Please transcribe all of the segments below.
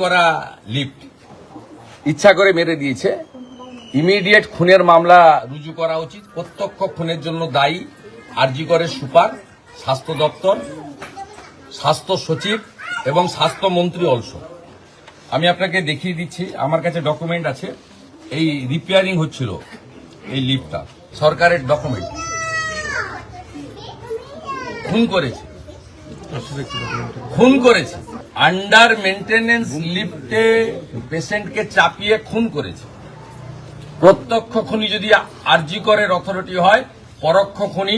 করা লিফট ইচ্ছা করে মেরে দিয়েছে। ইমিডিয়েট খুনের মামলা রুজু করা উচিত। প্রত্যক্ষ খুনের জন্য দায়ী আরজি করের সুপার, স্বাস্থ্য দপ্তর, স্বাস্থ্য সচিব এবং স্বাস্থ্যমন্ত্রী অলসো। আমি আপনাকে দেখিয়ে দিচ্ছি, আমার কাছে ডকুমেন্ট আছে। এই রিপেয়ারিং হচ্ছিল এই লিফটটা, সরকারের ডকুমেন্ট। খুন করেছে আন্ডার মেনটেনেন্স লিফটে পেশেন্টকে চাপিয়ে খুন করেছে। প্রত্যক্ষ খুনি যদি আরজি করের অথরিটি হয়, পরোক্ষ খুনি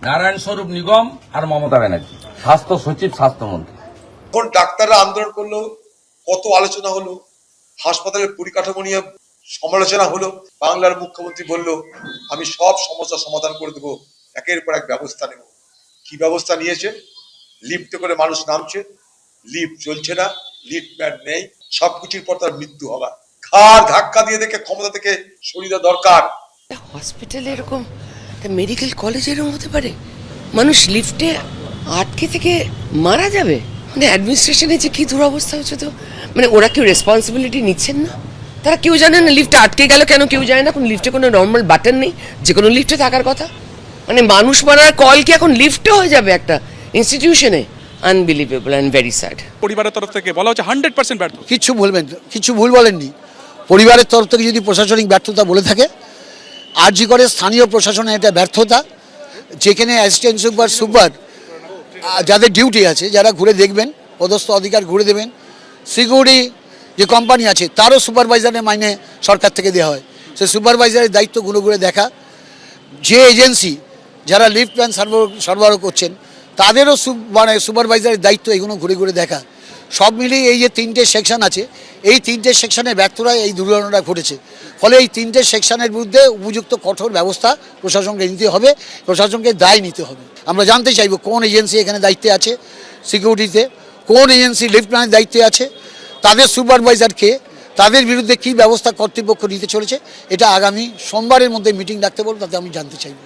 নারায়ণ স্বরূপ নিগম আর মমতা ব্যানার্জি, স্বাস্থ্য সচিব, স্বাস্থ্যমন্ত্রী। এখন ডাক্তাররা আন্দোলন করলো, কত আলোচনা হলো, হাসপাতালের পরিকাঠামো নিয়ে সমালোচনা হলো। বাংলার মুখ্যমন্ত্রী বলল, আমি সব সমস্যার সমাধান করে দেবো, একের পর এক ব্যবস্থা নেব। কি ব্যবস্থা নিয়েছে? লিফটে করে মানুষ নামছে, লিফট চলছে না, লিফট ম্যান নেই, সবকিছুর পর তার মৃত্যু হওয়া। ঘাড় ধাক্কা দিয়ে দেখে ক্ষমতা থেকে সরিয়ে দেওয়া দরকার। হসপিটালে এরকম, মেডিকেল কলেজে এরকম হতে পারে? মানুষ লিফটে আটকে থেকে মারা যাবে? মানে অ্যাডমিনিস্ট্রেশনে যে কি দুরবস্থা হচ্ছে। তো মানে ওরা কেউ রেসপন্সিবিলিটি নিচ্ছেন না? তারা কেউ জানে না লিফটে আটকে গেল কেন, কেউ জানে না। কোন লিফটে কোনো নর্মাল বাটন নেই, যে কোনো লিফটে থাকার কথা। মানে মানুষ মারার কল কি এখন লিফটে হয়ে যাবে একটা ইনস্টিটিউশনে? Unbelievable and very sad. পরিবারের তরফ থেকে বলা হচ্ছে 100% ব্যর্থ। কিছু বলবেন, কিছু ভুল বলেননি। পরিবারের তরফ থেকে যদি প্রশাসনিক ব্যর্থতা বলে থাকে, আরজি করে স্থানীয় প্রশাসনের এটা ব্যর্থতা। যেখানে অ্যাসিস্ট্যান্ট সুপার যাদের ডিউটি আছে, যারা ঘুরে দেখবেন, পদস্থ অধিকার ঘুরে দেবেন। সিকিউরিটি যে কোম্পানি আছে তারও সুপারভাইজারের মাইনে সরকার থেকে দেওয়া হয়। সে সুপারভাইজারের দায়িত্ব ঘুরে দেখা। যে এজেন্সি যারা লিফট প্ল্যান সরবরাহ করছেন তাদেরও সুপারভাইজারের দায়িত্ব এগুলো ঘুরে দেখা। সব মিলিয়ে এই যে 3টে সেকশন আছে, এই 3টে সেকশনে ব্যর্থরায় এই দুর্ঘটনাটা ঘটেছে। ফলে এই 3টে সেকশনের বিরুদ্ধে উপযুক্ত কঠোর ব্যবস্থা প্রশাসনকে নিতে হবে, প্রশাসনকে দায় নিতে হবে। আমরা জানতে চাইব কোন এজেন্সি এখানে দায়িত্বে আছে সিকিউরিটিতে, কোন এজেন্সি লিফট প্ল্যানের দায়িত্বে আছে, তাদের সুপারভাইজারকে, তাদের বিরুদ্ধে কী ব্যবস্থা কর্তৃপক্ষ নিতে চলেছে। এটা আগামী সোমবারের মধ্যে মিটিং ডাকতে বলব, তাতে আমি জানতে চাইব।